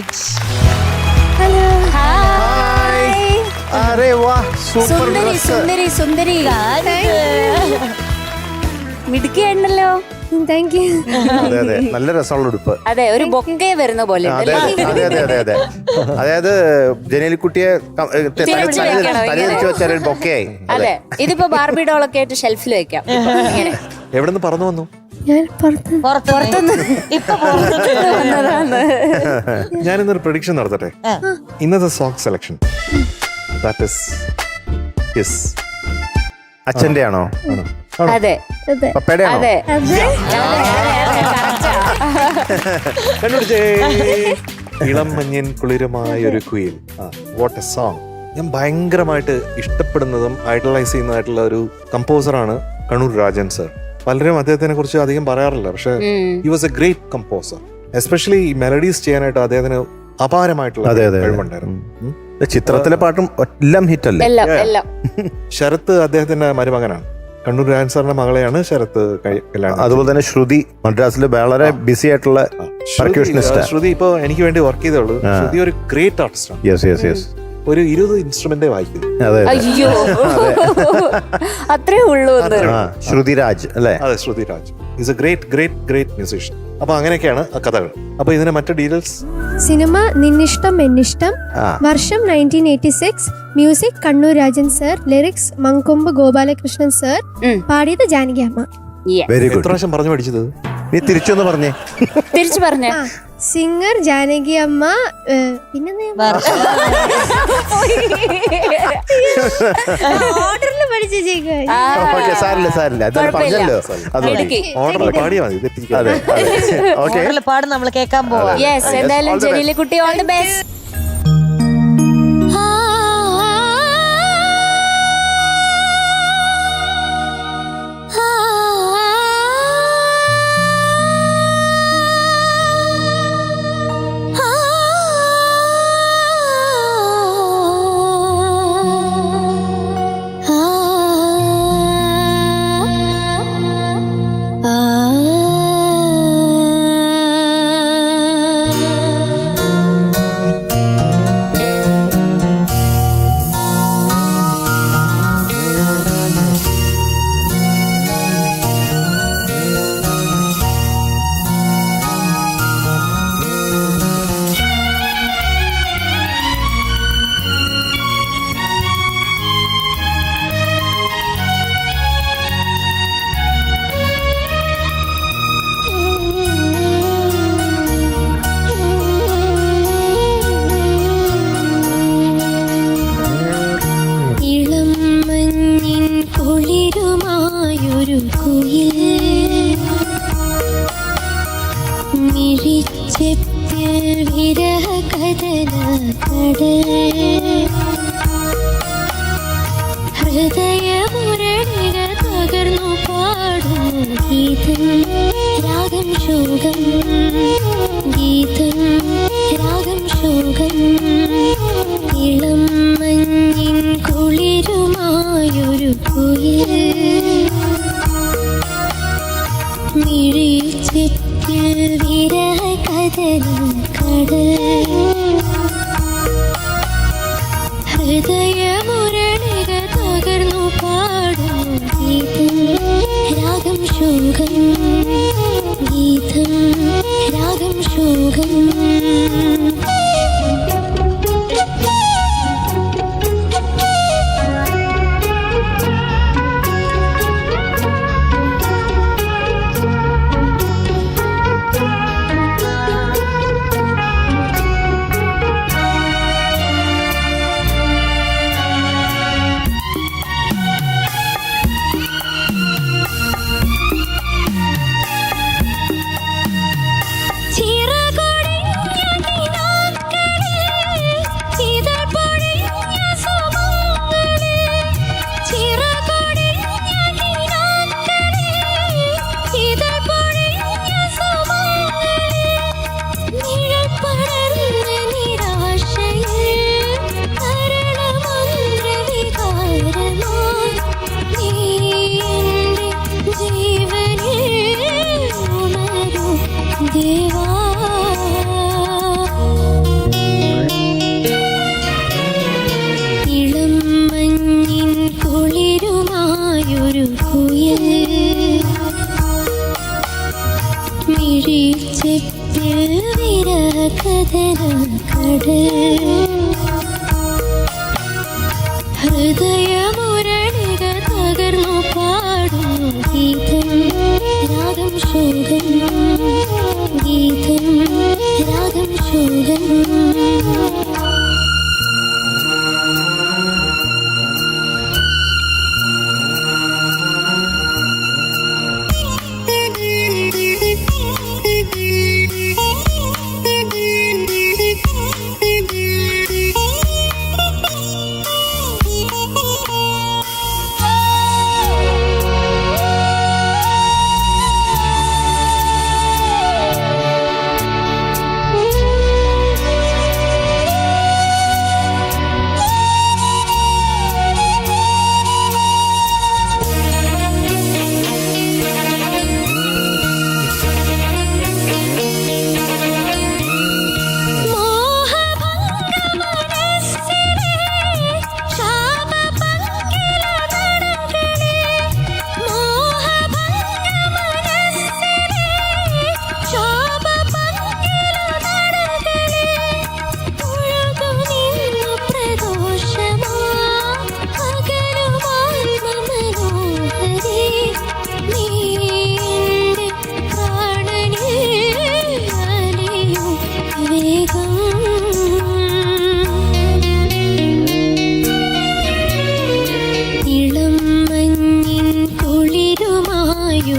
Meet. Hello. Hi. അരെ വാ, super dress. സുന്ദരി മിടുക്കിയാണല്ലോ. Thank you. അതെ അതെ, നല്ല രസമുള്ള ഉടുപ്പ്. അതെ, ഒരു ബൊക്കെ വരുന്ന പോലെ. അതെ അതെ അതെ അതെ അതെ. അതായത് ജനലിക്കുട്ടിയെ തലയിച്ച് വെച്ചാൽ ബൊക്കെയായി. അതെ, ഇതിപ്പോ ബാർബി ഡോളൊക്കെ ആയിട്ട് ഷെൽഫിൽ വെക്കാം. എവിടെ നിന്ന് പറന്നു വന്നു? ഞാൻ പുറത്തുനിന്ന് ഇപ്പൊ വന്നതാണ്. ഞാനിന്നൊരു പ്രഡിക്ഷൻ നടത്തട്ടെ. ഇന്നത്തെ സോങ് സെലക്ഷൻ അച്ഛന്റെ ആണോ? അതെ പപ്പയുടെ ആണോ? അതെ. കണ്ടുപിടിച്ചേ. ഇളം മഞ്ഞിൻ കുളിരമായ ഒരു കുയിൽ. What a song. ഞാൻ ഭയങ്കരമായിട്ട് ഇഷ്ടപ്പെടുന്നതും ഐഡലൈസ് ചെയ്യുന്നതായിട്ടുള്ള ഒരു കമ്പോസറാണ് കണ്ണൂർ രാജൻ സർ. പലരും അദ്ദേഹത്തിനെ കുറിച്ച് അധികം പറയാറില്ല, പക്ഷെ he was A great composer. Especially melodies ചെയ്യാനായിട്ട് അദ്ദേഹത്തിന് അപാരമായിട്ടുള്ള കഴിവുണ്ടായിരുന്നു. ചിത്രത്തിലെ പാട്ടും എല്ലാം ഹിറ്റ് അല്ലേ? എല്ലാം. ശരത്ത് അദ്ദേഹത്തിന്റെ മരുമകനാണ്. കണ്ണൂർ രാജൻ സാറിന്റെ മകളെയാണ് ശരത്ത് കല്യാണം. അതുപോലെ തന്നെ ശ്രുതി മദ്രാസിൽ വളരെ ബിസി ആയിട്ടുള്ള ശ്രുതി ഇപ്പൊ എനിക്ക് വേണ്ടി വർക്ക് ചെയ്തേ ഉള്ളൂ. ശ്രുതി ഒരു ഗ്രേറ്റ് ആർട്ടിസ്റ്റ് ആണ്. Yes yes yes. ഒരു 20 ഇൻസ്ട്രുമെന്റ് വായിക്കുന്നു. അയ്യോ, അത്രേ ഉള്ളൂ. ശ്രുതിരാജ് അല്ലേ? അതെ, Shrutiraj is a great great great musician. അപ്പൊ അങ്ങനെയൊക്കെയാണ് ആ കഥകൾ. അപ്പൊ ഇതിന്റെ മറ്റു ഡീറ്റെയിൽസ്. സിനിമ നിന്നിഷ്ടം എന്നിഷ്ടം, വർഷം 1986, music Kannur Rajan sir, lyrics Mankombu Gopalakrishnan sir, പാടിയത് ജാനകി അമ്മ. വെരി എത്ര ഗുഡ്. പ്രാവശ്യം പറഞ്ഞു പഠിച്ചത്? നീ തിരിച്ചൊന്ന് പറഞ്ഞേ. തിരിച്ചു പറഞ്ഞേ. സിംഗർ ജാനകി അമ്മ. പിന്നെ ഓർഡറിൽ പഠിച്ചു. സാരില്ല അത് പറഞ്ഞല്ലോ. അത് മതി. ഓർഡറിൽ പാടിയാ മതി. അതെ ഓക്കെ. പാടും നമ്മൾ കേൾക്കാൻ പോവാ. യെസ്, എന്തായാലും ജലീലക്കുട്ടി ഓൾ ദി ബെസ്റ്റ്. ഹൃദയമുരളിക തകർന്നു പാടും ഗീതം രാഗം ശോകം, ഗീതം രാഗം ശോകം. ഇളം മഞ്ഞിൻ കുളിരുമായൊരു കുയിൽ മിഴിച്ചിറ്റിൽ വിരഹ കഥനം കടൽ. ഹൃദയമുരളിക തകർന്നു പാടും ഗീതം രാഗം ശോകം, ഗീതം രാഗം ശോകം. ചിറകൊടിഞ്ഞ കഥന കടൽ ഹൃദയമുരളിക തകർന്നു പാടുന്നു ഗീതം രാഗം ശോകം ഗീതം രാഗം ശോകം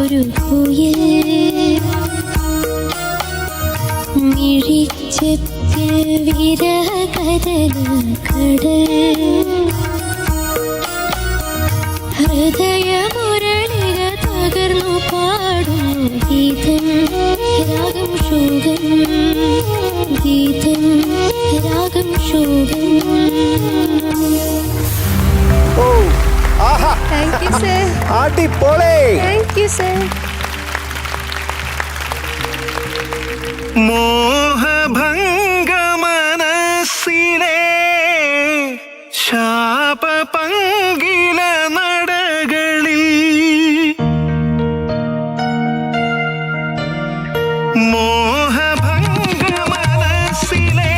ഒരു കുയിൽ മിഴിച്ചെപ്പിൽ വിരഹകഥന കടൽ ഹൃദയമുരളിക തകർന്നു പാടുന്നു ഗീതം രാഗം ശോകം ഗീതം രാഗം ശോകം. Thank you, sir. അടിപൊളി. Thank you, sir. മോഹഭംഗ മനസ്സിലെ ശാപപങ്കില നടകളിൽ മോഹഭംഗ മനസ്സിലെ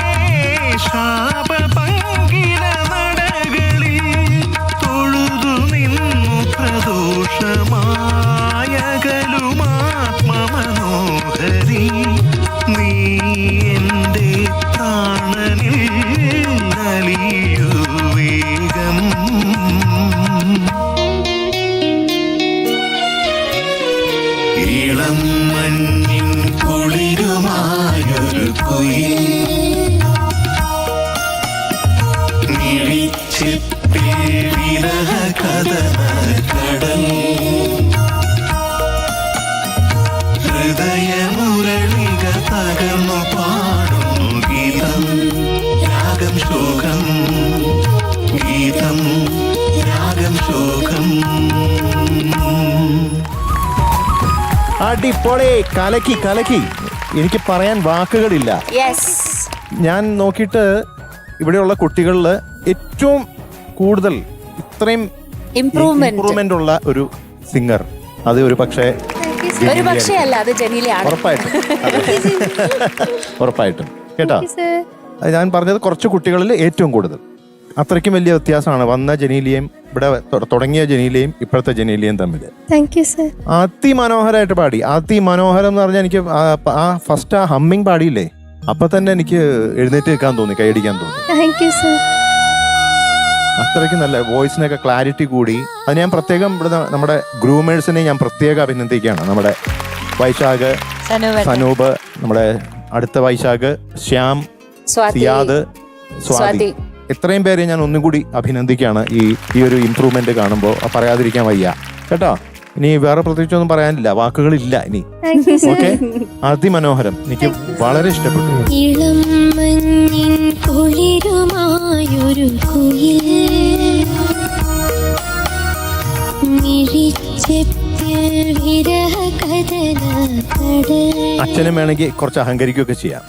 ശാപപങ്കില നടകളിൽ തൊഴുതു നിന്നു പ്രദോഷമായകലുമാത്മമനോഹരി നീ എൻ്റെ പ്രാണനിൽ നലിയു വേഗം. ഇളം മഞ്ഞിൻ കുളിരുമായൊരു കുയിൽ മിഴിച്ചെപ്പിൽ വിരഹകഥന കടൽ ഹൃദയമുരളിക തകർന്നു പാടുന്നു ഗീതം രാഗം ശോകം ഗീതം രാഗം ശോകം. അടിപൊളി. കലക്കി കലക്കി. എനിക്ക് പറയാൻ വാക്കുകളില്ല. യെസ്. ഞാൻ നോക്കിയിട്ട് ഇവിടെയുള്ള കുട്ടികളിൽ ഏറ്റവും കൂടുതൽ ഇത്രയും ഇംപ്രൂവ്മെന്റ് ഉള്ള ഒരു സിംഗർ അത് ഒരു പക്ഷേ ഒരു പക്ഷേ അല്ല, അത് ജനീലയാണ്. ഉറപ്പായിട്ടും ഉറപ്പായിട്ടും കേട്ടോ. Thank you, sir. അത് ഞാൻ പറഞ്ഞത് കുറച്ച് കുട്ടികളിൽ ഏറ്റവും കൂടുതൽ അത്രയ്ക്കും വലിയ വ്യത്യാസമാണ് വന്ന ജനീലിയയും ഇവിടെ തുടങ്ങിയ ജനീലിയയും ഇപ്പോഴത്തെ ജനീലിയയും തമ്മിൽ. Thank you, sir. അതിമനോഹരമായിട്ട് പാടി. അതിമനോഹരം എന്ന് പറഞ്ഞാൽ എനിക്ക് ആ ഫസ്റ്റ് ആ ഹമ്മിങ് പാടിയില്ലേ, അപ്പൊ തന്നെ എനിക്ക് എഴുന്നേറ്റ് നിൽക്കാൻ തോന്നി, കൈയടിക്കാൻ തോന്നി. Thank you, sir. അത്രയ്ക്ക് നല്ല വോയിസിനൊക്കെ ക്ലാരിറ്റി കൂടി. അത് ഞാൻ പ്രത്യേകം ഇവിടെ നമ്മുടെ ഗ്രൂമേഴ്സിനെ ഞാൻ പ്രത്യേകം അഭിനന്ദിക്കുകയാണ്. നമ്മുടെ വൈശാഖ്, സനൂപ്, നമ്മുടെ അടുത്ത വൈശാഖ്, ശ്യാം, സിയാദ്, സ്വാതി, ഇത്രയും പേരെ ഞാൻ ഒന്നും കൂടി അഭിനന്ദിക്കുകയാണ് ഈ ഒരു ഇംപ്രൂവ്മെന്റ് കാണുമ്പോൾ. പറയാതിരിക്കാൻ വയ്യ കേട്ടോ. ഇനി വേറെ പ്രത്യേകിച്ചൊന്നും പറയാനില്ല, വാക്കുകളില്ല ഇനി. ഓക്കെ, അതിമനോഹരം. എനിക്ക് വളരെ ഇഷ്ടപ്പെട്ടു. ഇളം മഞ്ഞിൻ കുളിരുമായൊരു കുയിൽ മിഴിച്ചെപ്പിൽ വിരഹകഥന കടൽ. അച്ഛനും വേണമെങ്കിൽ കുറച്ച് അഹങ്കരിക്കുകയൊക്കെ ചെയ്യാം.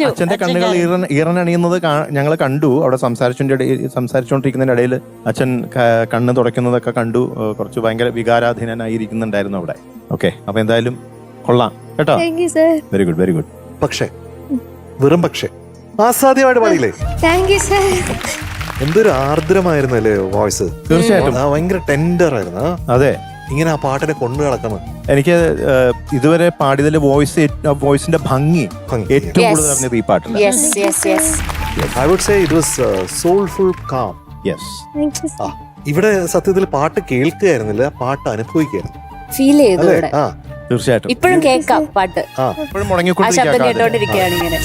അച്ഛന്റെ കണ്ണുകൾ ഈറനണിയുന്നത് ഞങ്ങൾ കണ്ടു. അവിടെ സംസാരിച്ചുകൊണ്ടിരിക്കുന്നതിന്റെ ഇടയിൽ അച്ഛൻ കണ്ണ് തുടയ്ക്കുന്നതൊക്കെ കണ്ടു. കുറച്ച് ഭയങ്കര വികാരാധീനനായിരിക്കുന്നുണ്ടായിരുന്നു അവിടെ. ഓക്കെ, അപ്പൊ എന്തായാലും കൊള്ളാം കേട്ടോ. Thank you sir. Very good very good. പക്ഷേ വെറും പക്ഷേ ആസാദ്യമായിട്ട് പാടിയില്ലേ? Thank you sir. എന്തൊരു ആർദ്രമായിരുന്നല്ലേ വോയിസ്. തീർച്ചയായിട്ടും ഭയങ്കര ടെൻഡർ ആയിരുന്നു. അതെ. ഇങ്ങനെ ആ പാട്ടിനെ കൊണ്ടു നടക്കണം. എനിക്ക് ഇതുവരെ പാടിയതിൽ വോയിസിന്റെ ഭംഗി ഏറ്റവും കൂടുതൽ അറിഞ്ഞത് ഈ പാട്ടിൽ. Yes yes yes. I would say it was soulful calm. Yes. Thank you sir. ഇവിടെ സത്യത്തിൽ പാട്ട് കേൾക്കുകയായിരുന്നില്ല, പാട്ട് അനുഭവിക്കുകയായിരുന്നു. ഫീൽ ചെയ്തു അല്ലേ? ഇവിടെ. ആ തീർച്ചയായിട്ടും. ഇപ്പോഴും കേൾക്കാം പാട്ട്. ഇപ്പോഴും ആ ശബ്ദം മുടങ്ങിക്കൊണ്ടിരിക്കുകയാണ്. കേട്ടോണ്ടിരിക്കുകയാണ് ഇങ്ങനെ.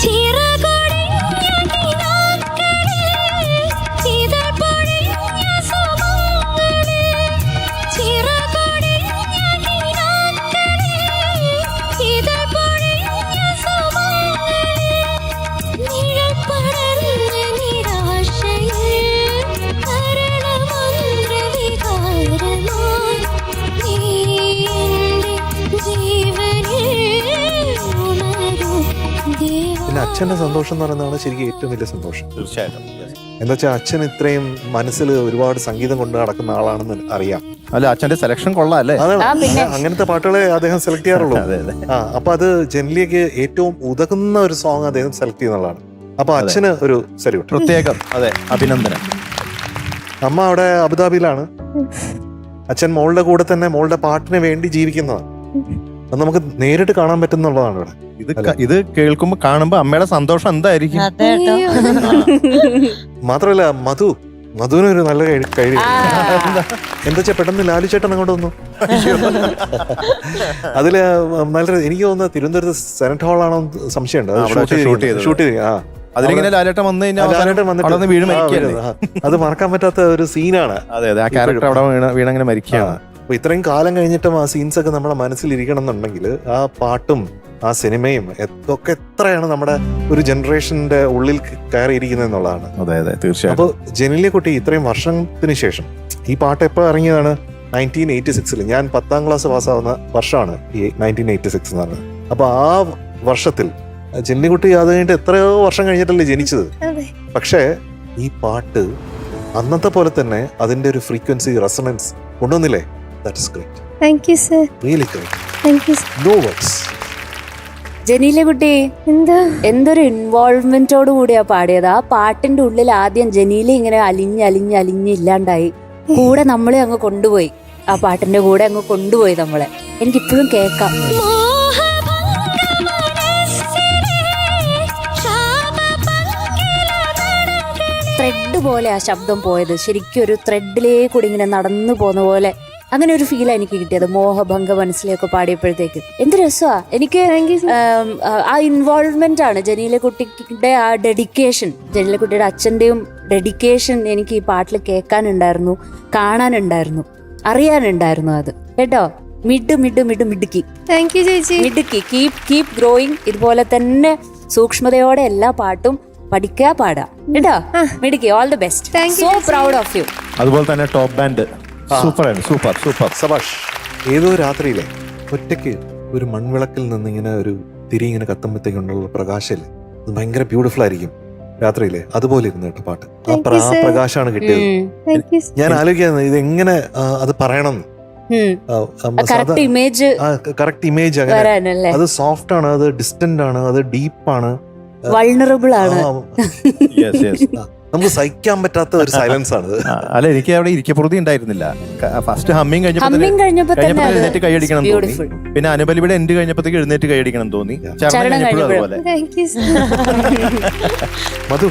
പിന്നെ അച്ഛന്റെ സന്തോഷം എന്ന് പറയുന്നതാണ് ശരിക്കും ഏറ്റവും വലിയ സന്തോഷം. തീർച്ചയായിട്ടും. എന്താ വെച്ചാൽ അച്ഛൻ ഇത്രയും മനസ്സിൽ ഒരുപാട് സംഗീതം കൊണ്ട് നടക്കുന്ന ആളാണെന്ന് അറിയാം. അല്ല, അച്ഛന്റെ സെലക്ഷൻ കൊള്ളാം അല്ലേ? അതാണ് അങ്ങനത്തെ പാട്ടുകളെ അദ്ദേഹം സെലക്ട് ചെയ്യാറുള്ളൂ. അതെ അതെ. അപ്പൊ അത് ജനലിലേക്ക് ഏറ്റവും ഉതകുന്ന ഒരു സോങ് അദ്ദേഹം സെലക്ട് ചെയ്യുന്നതാണ്. അപ്പൊ അച്ഛന് ഒരു സല്യൂട്ട്. പ്രത്യേകം. അതെ, അഭിനന്ദനം. അമ്മ അവിടെ അബുദാബിയിലാണ്. അച്ഛൻ മോളുടെ കൂടെ തന്നെ മോളുടെ പാട്ടിന് വേണ്ടി ജീവിക്കുന്നതാണ്. അത് നമുക്ക് നേരിട്ട് കാണാൻ പറ്റുന്നുള്ളതാണ് ഇവിടെ. ഇത് കേൾക്കുമ്പോ കാണുമ്പോ അമ്മയുടെ സന്തോഷം എന്തായിരിക്കും? മാത്രമല്ല മധുവിനൊരു നല്ല കഴിവ്. എന്താ വെച്ചാൽ പെട്ടെന്ന് ലാലു ചേട്ടൻ അങ്ങോട്ട് വന്നു. അതില് നല്ല എനിക്ക് തോന്നുന്നത് തിരുവനന്തപുരത്ത് സെനറ്റ് ഹാളാണോ സംശയമുണ്ട്. ഷൂട്ട് ചെയ്ത് അതിലിങ്ങനെ ലാലേട്ടൻ വന്നു കഴിഞ്ഞാൽ വീണ് മരിക്കുകയല്ലേ? അത് മറക്കാൻ പറ്റാത്ത ഒരു സീനാണ്. അതെ അതെ, ആ ക്യാരക്ടർ അവിടെ വീണങ്ങനെ മരിക്കുകയാണ്. അപ്പൊ ഇത്രയും കാലം കഴിഞ്ഞിട്ടും ആ സീൻസ് ഒക്കെ നമ്മുടെ മനസ്സിലിരിക്കണം എന്നുണ്ടെങ്കിൽ ആ പാട്ടും ആ സിനിമയും ഒക്കെ എത്രയാണ് നമ്മുടെ ഒരു ജനറേഷന്റെ ഉള്ളിൽ കയറിയിരിക്കുന്നത് എന്നുള്ളതാണ്. അതെ അതെ, തീർച്ചയായും. അപ്പൊ ജനലിയെ കുട്ടി ഇത്രയും വർഷത്തിന് ശേഷം ഈ പാട്ട് എപ്പോ ഇറങ്ങിയതാണ്? 1986. ഞാൻ 10ാം ക്ലാസ് പാസ്സാവുന്ന വർഷമാണ് ഈ 1986 എന്ന് പറഞ്ഞത്. അപ്പൊ ആ വർഷത്തിൽ ജെന്നിക്കുട്ടി അത് കഴിഞ്ഞിട്ട് എത്രയോ വർഷം കഴിഞ്ഞിട്ടല്ലേ ജനിച്ചത്. പക്ഷേ ഈ പാട്ട് അന്നത്തെ പോലെ തന്നെ അതിന്റെ ഒരു ഫ്രീക്വൻസി റെസൊണൻസ് കൊണ്ടുവന്നില്ലേ? That's great. Thank you sir. Really great. Thank you sir. No words. ജനീലെ കുട്ടി എന്താ എന്തൊരു ഇൻവോൾവ്മെന്റോട് കൂടിയാ പാടിയത്. ആ പാട്ടിന്റെ ഉള്ളിൽ ആദ്യം ജനീല ഇങ്ങനെ അലിഞ്ഞില്ലാണ്ടായി. കൂടെ നമ്മളെ അങ്ങ് കൊണ്ടുപോയി, ആ പാട്ടിന്റെ കൂടെ അങ്ങ് കൊണ്ടുപോയി നമ്മളെ. എനിക്കിപ്പോഴും കേൾക്കാം. ത്രെഡ് പോലെ ആ ശബ്ദം പോയത്, ശരിക്കും ഒരു ത്രെഡിലേക്കൂടി ഇങ്ങനെ നടന്നു പോകുന്ന പോലെ അങ്ങനെ ഒരു ഫീൽ എനിക്ക് കിട്ടിയത്. മോഹഭംഗ മനസ്സിലേക്ക് പാടിയപ്പോഴത്തേക്ക് എന്ത് രസമാ. എനിക്ക് ആ ഇൻവോൾവ്മെന്റ് ആണ് ജനീല കുട്ടിയുടെ ആ ഡെഡിക്കേഷൻ, ജനീല കുട്ടിയുടെ അച്ഛന്റെയും ഡെഡിക്കേഷൻ എനിക്ക് ഈ പാട്ടിൽ കേൾക്കാനുണ്ടായിരുന്നു, കാണാനുണ്ടായിരുന്നു, അറിയാനുണ്ടായിരുന്നു. അത് കേട്ടോ, മിടുക്കി. താങ്ക് യു ചേച്ചി. മിടുക്കി. Keep growing. ഇതുപോലെ തന്നെ സൂക്ഷ്മതയോടെ എല്ലാ പാട്ടും പഠിക്കുക, പാടാം കേട്ടോ. മിടുക്കി. All the best. So proud of you. അതുപോലെ തന്നെ ടോപ്പ് ബാൻഡ് സൂപ്പർ സബാഷ്. ഏതോ രാത്രിയിലെ ഒറ്റയ്ക്ക് ഒരു മൺവിളക്കിൽ നിന്ന് ഇങ്ങനെ ഒരു തിരി ഇങ്ങനെ കത്തുമ്പോഴത്തേക്കുള്ള പ്രകാശല്ലേ, അത് ഭയങ്കര ബ്യൂട്ടിഫുൾ ആയിരിക്കും രാത്രിയിലെ. അതുപോലെ ഇരുന്നു കേട്ടോ പാട്ട്. ആ പ്രകാശമാണ് കിട്ടിയത്. ഞാൻ ആലോചിക്കുന്നത് ഇത് എങ്ങനെ അത് പറയണം. കറക്റ്റ് ഇമേജ് അങ്ങനെ അത് സോഫ്റ്റ് ആണ്, അത് ഡിസ്റ്റന്റ് ആണ്, അത് ഡീപ്പാണ്, വൾണറബിൾ ആണ്. നമുക്ക് സഹിക്കാൻ പറ്റാത്ത ഒരു സൈലൻസ് ആണ്. അല്ല, എനിക്ക് അവിടെ ഇരിക്കപ്പുറത്തി ഉണ്ടായിരുന്നില്ല. ഫസ്റ്റ് ഹമ്മിങ് കഴിഞ്ഞപ്പോ എഴുന്നേറ്റ് കൈയടിക്കണം തോന്നി. പിന്നെ അനുബലിയുടെ എൻഡ് കഴിഞ്ഞപ്പോഴത്തേക്ക് എഴുന്നേറ്റ് കൈയടിക്കണം തോന്നി. അതുപോലെ മധു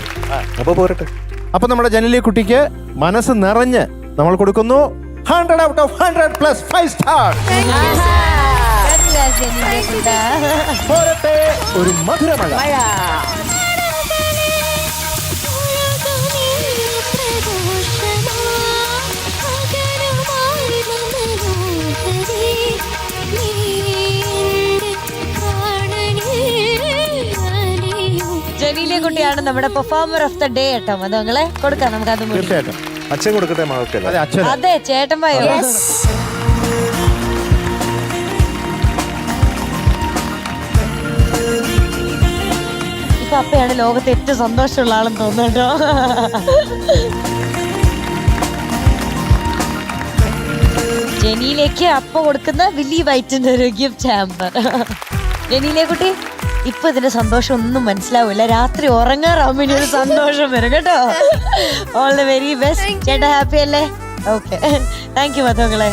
അപ്പൊ പോരട്ടെ. അപ്പൊ നമ്മുടെ ജനലിയ കുട്ടിക്ക് മനസ്സ് നിറഞ്ഞ് നമ്മൾ കൊടുക്കുന്നു 100 out of 100 plus 5 stars. പോരട്ടെ ഒരു മധുരമഴ. ജനീല കുട്ടിയാണ് നമ്മുടെ പെർഫോമർ ഓഫ് ദ ഡേ കേട്ടോ. അത് നിങ്ങളെ കൊടുക്കാം നമുക്ക്. അത് തീർച്ചയായിട്ടും അച്ഛൻ കൊടുക്കട്ടെ മകൾക്കല്ലേ? അതെ, ചേട്ടൻ പോയോ? ഇപ്പൊ അപ്പയാണ് ലോകത്തെ ഏറ്റവും സന്തോഷമുള്ള ആളെന്ന് തോന്നുന്നുണ്ടോ. ജെനിയിലേക്ക് അപ്പ കൊടുക്കുന്ന വില്ലി വൈറ്റിന്റെ ഒരു ഗിഫ്റ്റ് ഹാമ്പർ. ജെനിയിലെ കുട്ടി ഇപ്പൊ ഇതിന്റെ സന്തോഷം ഒന്നും മനസ്സിലാവില്ല. രാത്രി ഉറങ്ങാറാവുമ്പോ ഇനി ഒരു സന്തോഷം വരും കേട്ടോ. All the very best. ചേട്ടാ ഹാപ്പി അല്ലേ? Okay, thank you മധുക്കളെ.